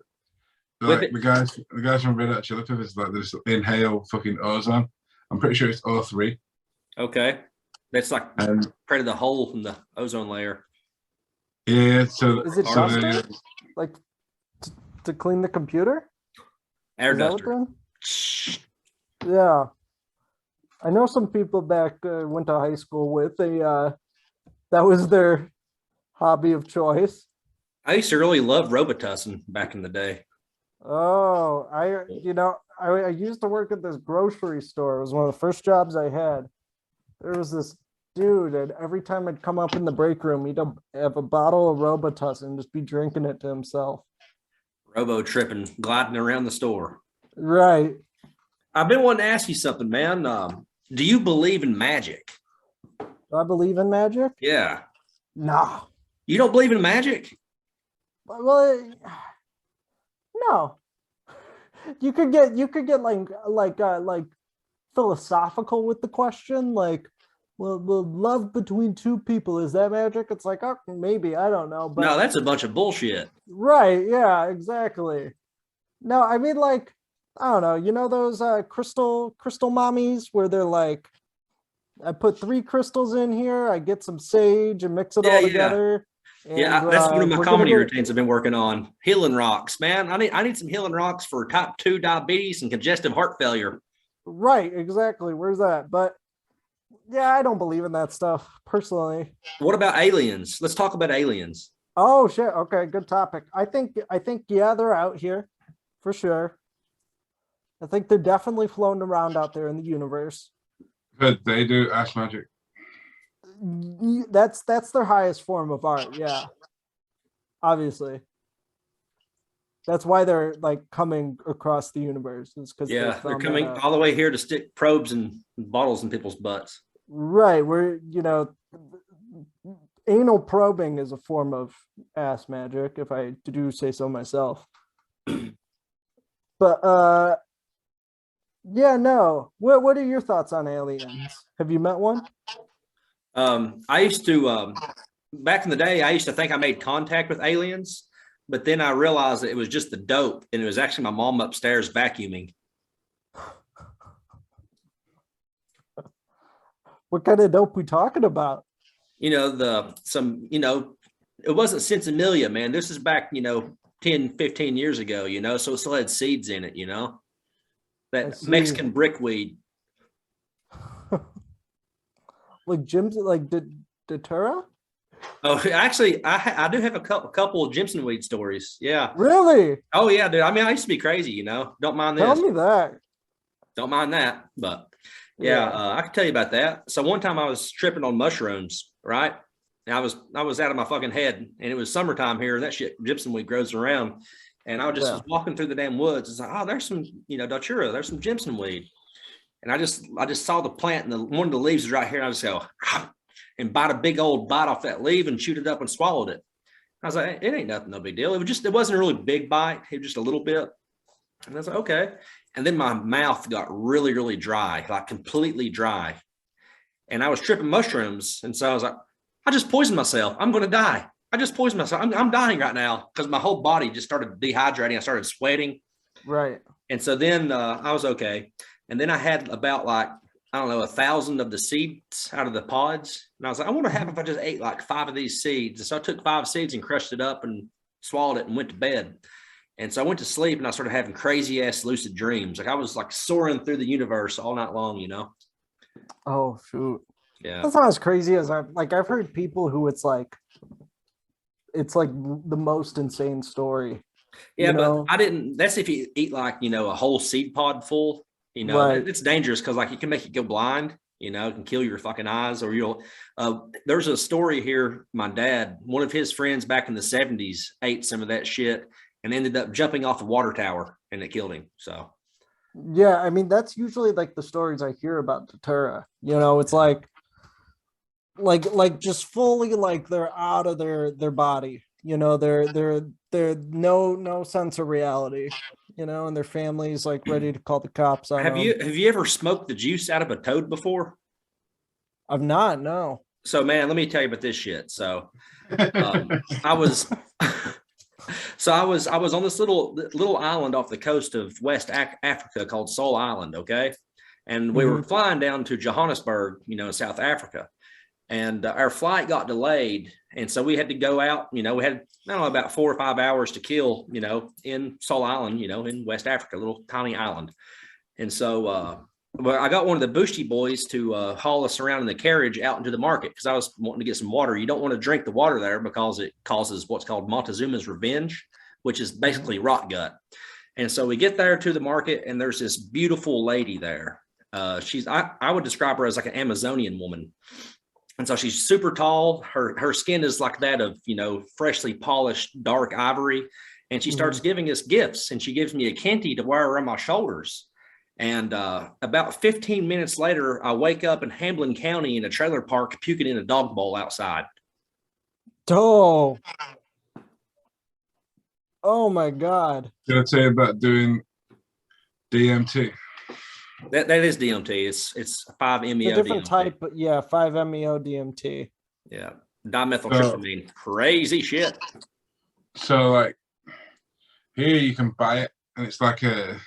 Like it. the guys from Red Hot Chili Peppers, like they just inhale fucking ozone. I'm pretty sure it's O3. Okay. That's like And created the hole in the ozone layer. yeah, so Is it so dusting? Like to clean the computer? Air Is that what duster. yeah. I know some people back went to high school with that was their hobby of choice. I used to really love Robitussin back in the day. Oh, I used to work at this grocery store. It was one of the first jobs I had. There was this dude, and every time I'd come up in the break room, he'd have a bottle of Robitussin and just be drinking it to himself. Robo tripping, gliding around the store. Right. I've been wanting to ask you something, man. Do you believe in magic? Do I believe in magic? Yeah. No. You don't believe in magic? Well, no. You could get like philosophical with the question, like, well, love between two people, is that magic? It's like, oh, maybe, I don't know. But No, that's a bunch of bullshit. right, yeah, exactly. No, I mean, like, I don't know, you know those crystal mommies where they're like, I put 3 crystals in here, I get some sage and mix it all together. Yeah, And, that's one of my we're comedy gonna routines I've been working on. Healing rocks, man. I need some healing rocks for type 2 diabetes and congestive heart failure. right, exactly. Where's that? But yeah, I don't believe in that stuff personally. What about aliens? Let's talk about aliens. Oh shit. Okay, good topic. I think yeah, they're out here for sure. I think they're definitely floating around out there in the universe. but they do ash magic. That's their highest form of art, yeah. Obviously. That's why they're like coming across the universe, is because Yeah, they're coming all the way here to stick probes and bottles in people's butts. Right, we're anal probing is a form of ass magic, if I do say so myself. But yeah, no. What are your thoughts on aliens? Have you met one? I used to back in the day, I used to think I made contact with aliens, but then I realized that it was just the dope, and it was actually my mom upstairs vacuuming. What kind of dope we talking about? It wasn't Sensimilia, man. This is back, 10, 15 years ago, so it still had seeds in it, that Mexican brickweed. Like Jim's, like Datura? Oh, actually, I do have a couple of Jimson weed stories. Yeah. Really? Oh, yeah, dude. I mean, I used to be crazy, Don't mind this. Tell me that. Don't mind that. But yeah, I can tell you about that. So one time I was tripping on mushrooms, right? And I was out of my fucking head, and it was summertime here, and that shit gypsum weed grows around. And I was walking through the damn woods. It's like, oh, there's some, Datura, there's some gypsum weed. And I just saw the plant, and one of the leaves was right here. And I just go and bite a big old bite off that leaf and chewed it up and swallowed it. I was like, it ain't nothing, no big deal. It wasn't a really big bite. It was just a little bit. And I was like, okay. And then my mouth got really, really dry, like completely dry. And I was tripping mushrooms. And so I was like, I just poisoned myself. I'm going to die. I just poisoned myself. I'm dying right now, because my whole body just started dehydrating. I started sweating. Right. And so then I was okay. And then I had about 1,000 of the seeds out of the pods. And I was like, I wonder what if I just ate like 5 of these seeds. And so I took 5 seeds and crushed it up and swallowed it and went to bed. And so I went to sleep, and I started having crazy ass lucid dreams. Like I was like soaring through the universe all night long, Oh shoot. Yeah. That's not as crazy as I've heard people who it's like the most insane story. Yeah, but I didn't. That's if you eat a whole seed pod full. Right. It's dangerous because it can make you go blind. It can kill your fucking eyes, or you'll. There's a story here. My dad, one of his friends back in the 70s, ate some of that shit and ended up jumping off a water tower, and it killed him. So. Yeah, I mean that's usually like the stories I hear about Datura. It's like just fully like they're out of their body. They're no sense of reality. And their family's like ready to call the cops on them. Have you ever smoked the juice out of a toad before? I've not, no. So man, let me tell you about this shit. So I was So I was on this little island off the coast of Africa called Sol Island, okay? And we were flying down to Johannesburg, in South Africa. And our flight got delayed. And so we had to go out, we had, I don't know, about 4 or 5 hours to kill, in Sol Island, in West Africa, a little tiny island. And so well, I got one of the Bushti boys to haul us around in the carriage out into the market because I was wanting to get some water. You don't want to drink the water there because it causes what's called Montezuma's revenge, which is basically rot gut. And so we get there to the market, and there's this beautiful lady there. I would describe her as like an Amazonian woman. And so she's super tall. Her skin is like that of, freshly polished dark ivory. And she starts giving us gifts, and she gives me a kente to wear around my shoulders. And about 15 minutes later, I wake up in Hamblin County in a trailer park, puking in a dog bowl outside. Oh my God. Can I tell you about doing DMT? That is DMT. It's 5-MeO. A different DMT. type, but yeah, 5-MeO DMT. Yeah, dimethyltryptamine. Crazy shit. So like here you can buy it, and it's like a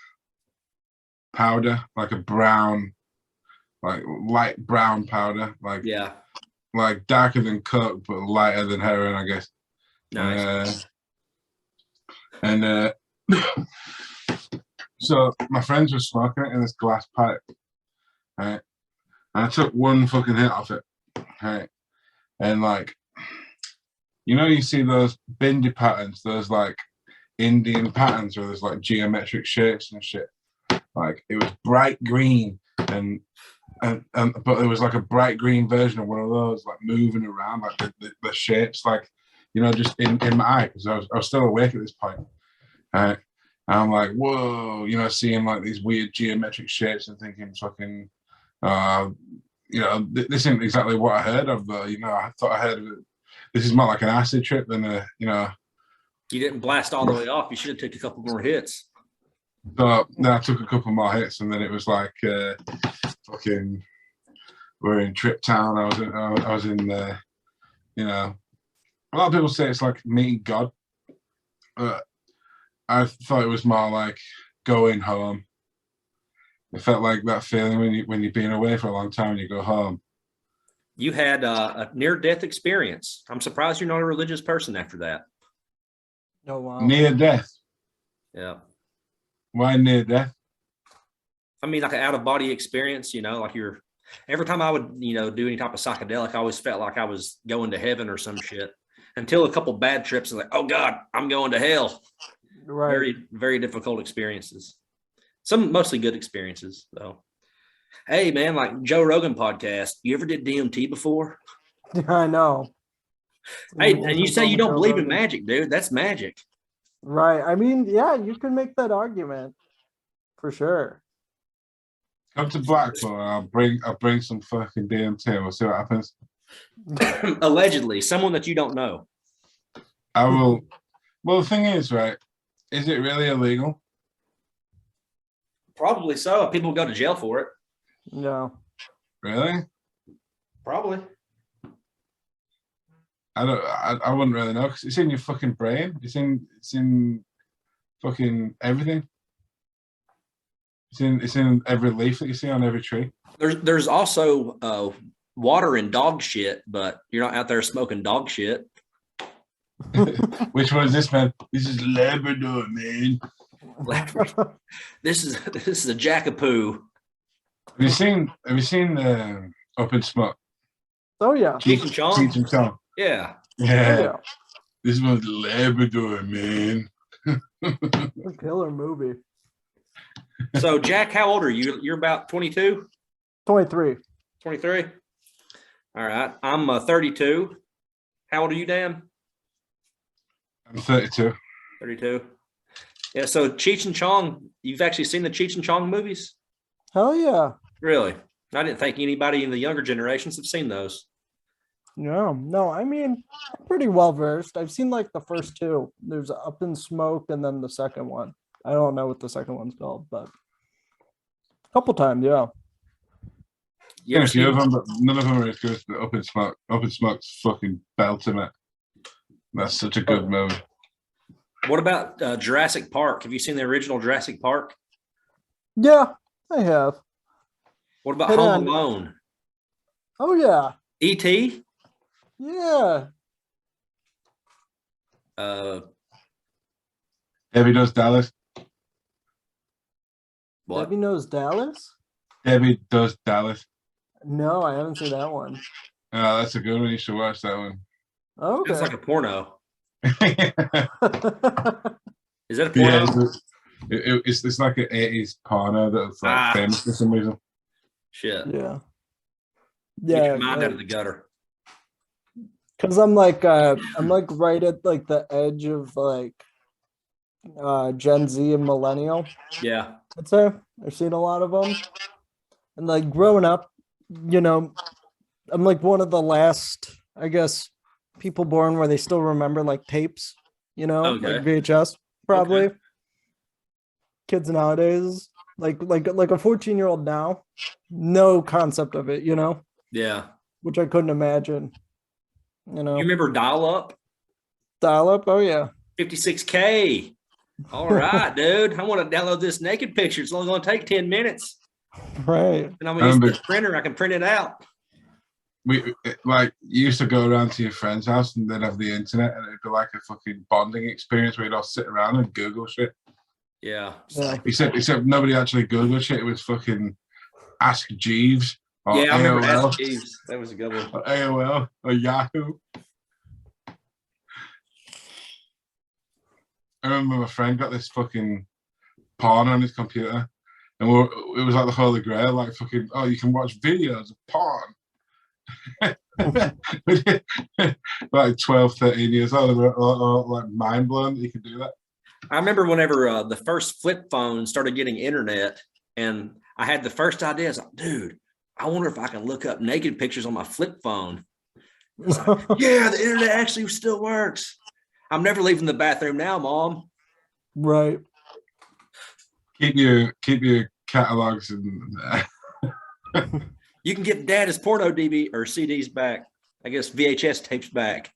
powder, like a brown, like light brown powder, like darker than coke but lighter than heroin, I guess. Nice. So my friends were smoking it in this glass pipe, right? And I took one fucking hit off it, right? And like, you see those bindi patterns, those like Indian patterns where there's like geometric shapes and shit. Like it was bright green, and but there was like a bright green version of one of those, like moving around, like the shapes, like just in my eye, because I was still awake at this point. And I'm like, whoa, seeing like these weird geometric shapes and thinking, fucking, this isn't exactly what I heard of, though. I thought I heard of it. This is more like an acid trip than You didn't blast all the way off. You should have taken a couple more hits. So then I took a couple more hits, and then it was like, fucking, we're in Trip Town. I was in, a lot of people say it's like meeting God. I thought it was more like going home. It felt like that feeling when you've been away for a long time and you go home. You had a near-death experience. I'm surprised you're not a religious person after that. Oh, wow. Near death. Yeah. Why near death? I mean, like an out-of-body experience, like every time I would, do any type of psychedelic, I always felt like I was going to heaven or some shit. Until a couple bad trips, and like, oh God, I'm going to hell. Right. Very, very difficult experiences. Some mostly good experiences, though. Hey, man, like Joe Rogan podcast. You ever did DMT before? I know. Hey, and you say you don't believe in magic, dude. That's magic. Right. I mean, yeah, you can make that argument for sure. Come to Blackpool, and I'll bring some fucking DMT. We'll see what happens. Allegedly, someone that you don't know. I will. Well, the thing is, right? Is it really illegal? Probably so. People go to jail for it. No. Really? Probably. I wouldn't really know, because it's in your fucking brain. It's in fucking everything. It's in every leaf that you see on every tree. There's also water in dog shit, but you're not out there smoking dog shit. Which one is this, man? This is Labrador, man. This is a jackapoo. Have you seen Up in Smoke? Oh yeah. Cheech and Chong? Cheech and Chong. Yeah. Yeah. Oh, yeah. This one's Labrador, man. Killer movie. So Jack, how old are you? You're about 22? 23. 23? All right. I'm 32. How old are you, Dan? I'm 32. 32. Yeah, so Cheech and Chong, you've actually seen the Cheech and Chong movies? Hell yeah. Really? I didn't think anybody in the younger generations have seen those. No, I mean, I'm pretty well versed. I've seen like the first two. There's Up in Smoke and then the second one. I don't know what the second one's called, but a couple times, yeah. Yeah, a few of them, but none of them are as good as the Up in Smoke. Up in Smoke's fucking belting it. That's such a good movie. What about Jurassic Park? Have you seen the original Jurassic Park? Yeah, I have. What about Hit Home on. Alone? Oh yeah, E.T.? yeah. Debbie Does Dallas. What? Debbie Knows Dallas? Debbie Does Dallas. No, I haven't seen that one. Oh, that's a good one. You should watch that one. Okay. It's like a porno. Yeah, Is that a porno? it's like an 80s porno that's like famous for some reason. Shit. Yeah. Get Yeah. your mind out of the gutter. Because I'm like right at like the edge of like Gen Z and millennial. Yeah. I'd say I've seen a lot of them, and like growing up, you know, I'm like one of the last, I guess, people born where they still remember like tapes, you know, Okay. like VHS, probably. Okay. Kids nowadays, like a 14-year-old now, no concept of it, you know, Yeah. which I couldn't imagine. You know, You remember Dial Up? dial up. Oh yeah. 56K. All right, dude. I want to download this naked picture. It's only going to take 10 minutes. Right. And I'm going to use the printer. I can print it out. We like you used to go around to your friend's house and they'd have the internet and it'd be like a fucking bonding experience where you'd all sit around and Google shit. Yeah. Yeah. Except nobody actually Googled shit. It was fucking Ask Jeeves or Yeah, I remember AOL, Ask Jeeves. That was a good one. or AOL or Yahoo. I remember my friend got this fucking porn on his computer, and it was like the Holy Grail, like fucking, oh, you can watch videos of porn. Like 12, 13 years old, they were all like mind blown that you could do that. I remember whenever the first flip phone started getting internet, and I had the first idea. I was like, dude, I wonder if I can look up naked pictures on my flip phone. Like, yeah, the internet actually still works. I'm never leaving the bathroom now, Mom. Right. Keep your catalogs and You can get Dad his porno DV or CDs back. I guess VHS tapes back.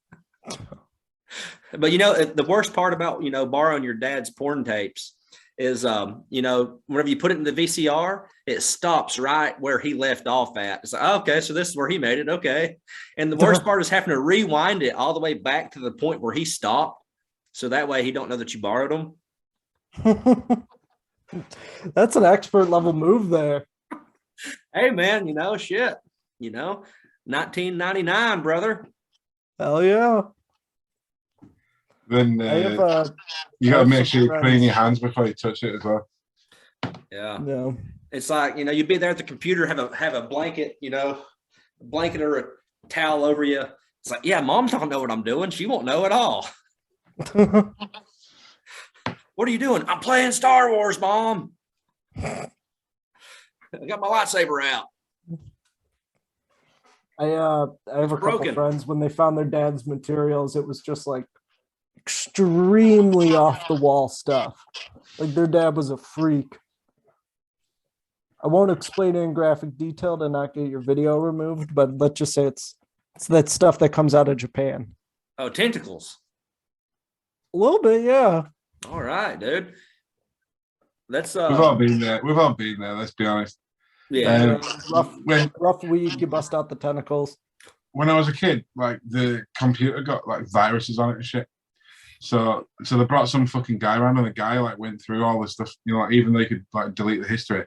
But you know, the worst part about, you know, borrowing your dad's porn tapes is, you know, whenever you put it in the VCR, it stops right where he left off at. It's like, oh, okay, so this is where he made it. Okay. And the worst part is having to rewind it all the way back to the point where he stopped. So that way he don't know that you borrowed them. That's an expert level move there. Hey man, you know, shit, you know, 1999, brother. Hell yeah. then I have you gotta have make some sure you friends. clean your hands before you touch it as well. Yeah. no. It's like, you know, you'd be there at the computer, have a blanket, you know, a blanket or a towel over you. It's like, yeah, Mom don't know what I'm doing. She won't know at all. What are you doing? I'm playing Star Wars, Mom. I got my lightsaber out. I have a couple Broken. friends, when they found their dad's materials, it was just like extremely off the wall stuff. Like their dad was a freak. I won't explain it in graphic detail to not get your video removed, but let's just say it's that stuff that comes out of Japan. Oh, tentacles. A little bit, yeah. All right, dude. That's We've all been there. We've all been there. Let's be honest. yeah. Rough week, you bust out the tentacles. When I was a kid, like the computer got like viruses on it and shit. So they brought some fucking guy around, and the guy like went through all this stuff. You know, like, even though he could like delete the history,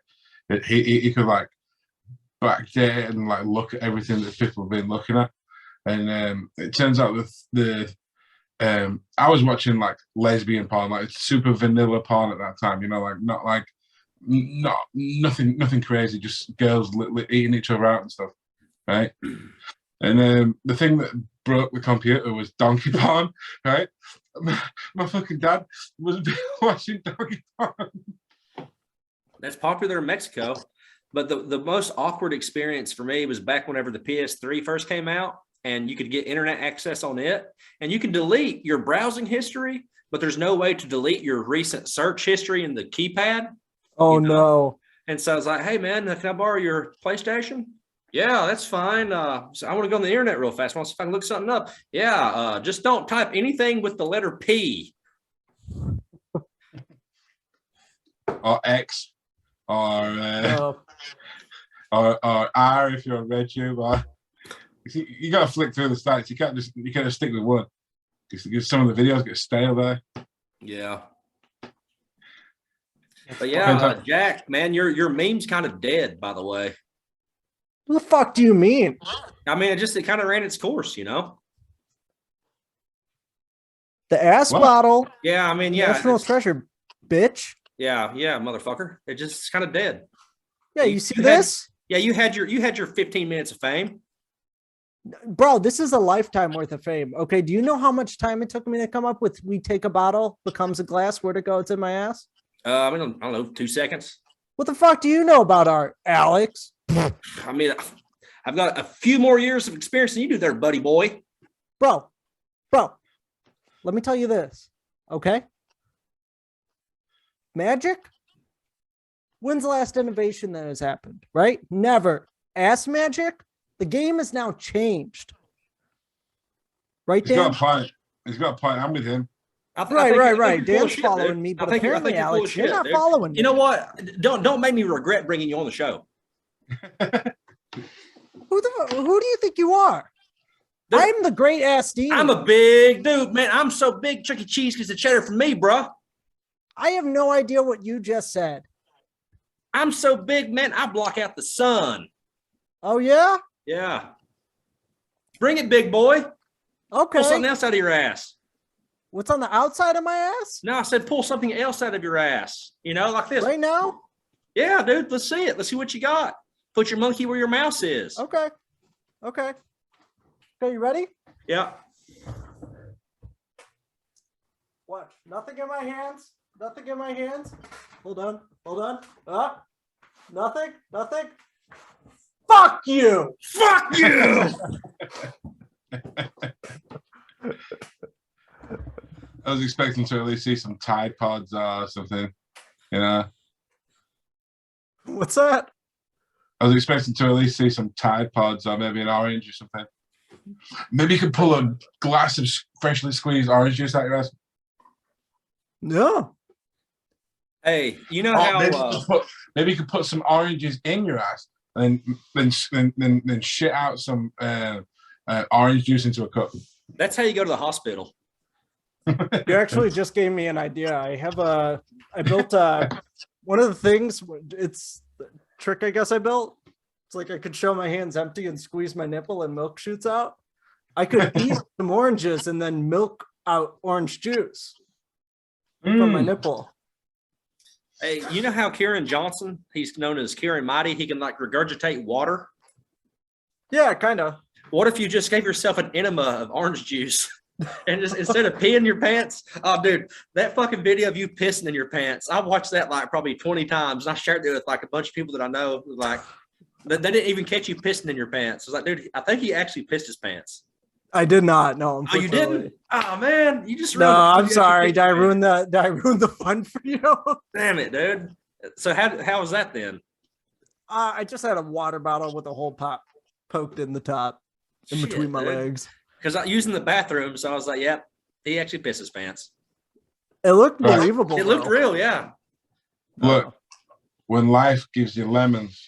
he could like backdate and like look at everything that people have been looking at. And it turns out that I was watching like lesbian porn, like super vanilla porn at that time. You know, like nothing crazy, just girls eating each other out and stuff, right? And the thing that broke the computer was donkey porn, right? My fucking dad was watching donkey porn. That's popular in Mexico. But the most awkward experience for me was back whenever the PS3 first came out, and you could get internet access on it, and you can delete your browsing history, but there's no way to delete your recent search history in the keypad. Oh, You know? no. And so I was like, hey man, can I borrow your PlayStation? Yeah, that's fine. So I want to go on the internet real fast. I want to see if I can look something up. Yeah, just don't type anything with the letter P. or X, or R if you're on RedTube. Or you got to flick through the stats. You can't just stick with one because some of the videos get stale there. Yeah. But yeah, Jack, man, your meme's kind of dead, by the way. What the fuck do you mean? I mean, it kind of ran its course, you know? The ass bottle. Yeah, I mean, yeah. National treasure, bitch. Yeah, motherfucker. It's kind of dead. Yeah, you see this? You had your 15 minutes of fame. Bro, this is a lifetime worth of fame. Okay, do you know how much time it took me to come up with we take a bottle, becomes a glass, where to go, it's in my ass? I mean, I don't know, 2 seconds. What the fuck do you know about art, Alex? I mean, I've got a few more years of experience than you do there, buddy boy. Bro, let me tell you this, okay? Magic? When's the last innovation that has happened, right? Never. Ass magic? The game has now changed. Right, Dan? He's got a point. I'm with him. Right. Dan's following me, but apparently, Alex, you're not following me. You know what? Don't make me regret bringing you on the show. Who do you think you are? I'm the great ass Dean. I'm a big dude, man. I'm so big, Chuck E. Cheese gets the cheddar from me, bro. I have no idea what you just said. I'm so big, man. I block out the sun. Oh, yeah? Yeah. Bring it, big boy. Okay. Pull something else out of your ass. What's on the outside of my ass? No, I said pull something else out of your ass. You know, like this. Right now? Yeah, dude. Let's see it. Let's see what you got. Put your monkey where your mouse is. Okay, you ready? Yeah. What? Nothing in my hands? Hold on. Nothing? Fuck you! I was expecting to at least see some Tide Pods or something, you know. What's that? I was expecting to at least see some Tide Pods or maybe an orange or something. Maybe you could pull a glass of freshly squeezed orange juice out your ass. No. Hey, you know how maybe you could put some oranges in your ass and then shit out some orange juice into a cup. That's how you go to the hospital. You actually just gave me an idea. I built one of the things, it's the trick I guess I built. It's like I could show my hands empty and squeeze my nipple and milk shoots out. I could eat some oranges and then milk out orange juice from my nipple. Hey, you know how Kieran Johnson, he's known as Kieran Mighty, he can like regurgitate water? Yeah, kind of. What if you just gave yourself an enema of orange juice and just instead of peeing your pants? Oh, dude, that fucking video of you pissing in your pants, I watched that like probably 20 times. And I shared it with like a bunch of people that I know. Like, they didn't even catch you pissing in your pants. I was like, dude, I think he actually pissed his pants. I did not. No. Oh, you didn't? Oh man, you just no. I'm sorry. Did I ruin the fun for you? Damn it, dude. So how was that then? I just had a water bottle with a hole poked in the top, in between my legs. Because I using the bathroom, so I was like, "Yep, he actually pissed his pants." It looked believable. It looked real, yeah. Look, when life gives you lemons,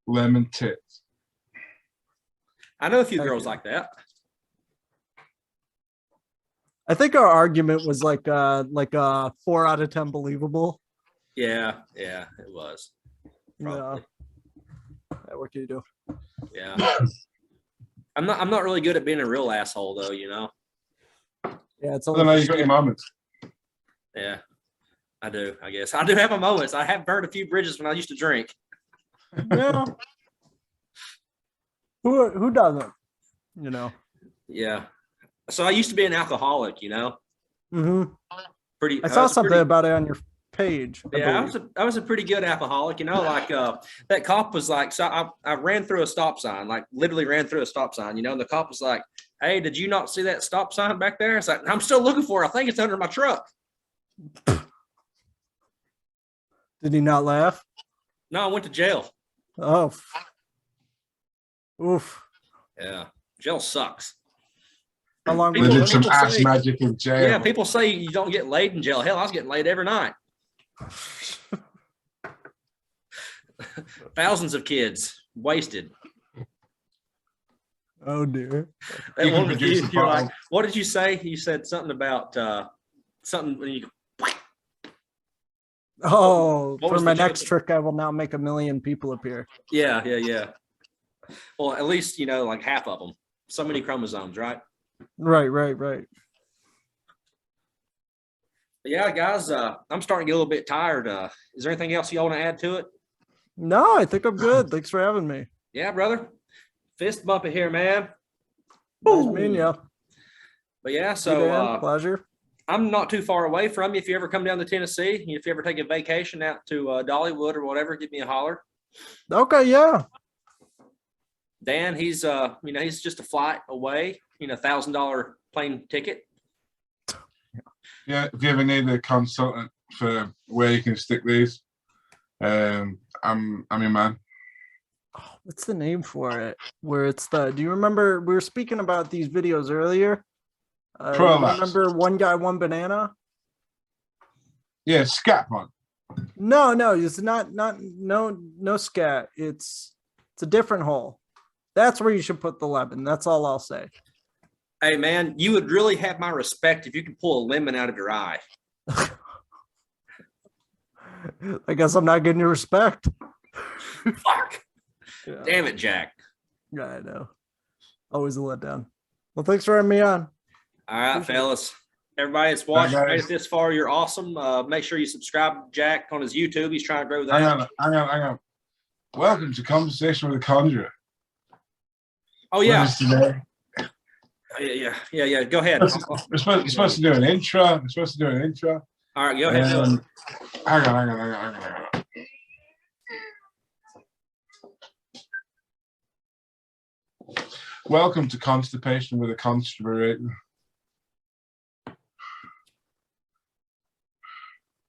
lemon tits. I know a few girls like that. I think our argument was like a 4 out of 10 believable. Yeah, it was. Yeah. What can you do? Yeah. I'm not really good at being a real asshole though, you know. Yeah, it's only. I know you got your moments. Yeah, I do. I guess I do have my moments. I have burned a few bridges when I used to drink. Yeah. Who doesn't? You know. Yeah. So I used to be an alcoholic, you know. Mm-hmm. I saw something pretty, about it on your page. I was a pretty good alcoholic, you know. Like that cop was like, so I ran through a stop sign, like literally ran through a stop sign, you know. And the cop was like, "Hey, did you not see that stop sign back there?" It's like, "I'm still looking for it. I think it's under my truck." Did he not laugh? No, I went to jail. Oh. Oof. Yeah, jail sucks. How long? They People- did some people ass say- magic in jail. Yeah, people say you don't get laid in jail. Hell, I was getting laid every night. Thousands of kids wasted. Oh dear. That You can one with produce you, a you're bottle. like, what did you say? You said something about something when you Oh, What for was my the joke? next trick, I will now make 1 million people appear. yeah. Well, at least like half of them. So many chromosomes, right? Right. But yeah, guys, I'm starting to get a little bit tired. Is there anything else you all want to add to it? No, I think I'm good. Thanks for having me. Yeah, brother. Fist bump it here, man. Nice meeting you. But yeah, So, so pleasure. I'm not too far away from you. If you ever come down to Tennessee, if you ever take a vacation out to Dollywood or whatever, give me a holler. Okay, yeah. Dan, he's he's just a flight away, $1,000 plane ticket. Yeah, if you ever need a consultant for where you can stick these, I'm your man. What's the name for it? Where it's do you remember we were speaking about these videos earlier? You Prolapse. remember One Guy, One Banana? Yeah, scat one. No, it's no scat. It's a different hole. That's where you should put the lemon. That's all I'll say. Hey man, you would really have my respect if you could pull a lemon out of your eye. I guess I'm not getting your respect. Fuck. Yeah. Damn it, Jack. Yeah, I know. Always a letdown. Well, thanks for having me on. All right, fellas. Everybody that's watched, Bye, made guys. it this far, you're awesome. Make sure you subscribe to Jack on his YouTube. He's trying to grow that. Hang on. Welcome to Conversation with the Conjuror. Oh yeah. With us today. Yeah. Go ahead. We're supposed to do an intro. All right, go ahead. Do it. Hang on. Welcome to Constipation with a Conjuror.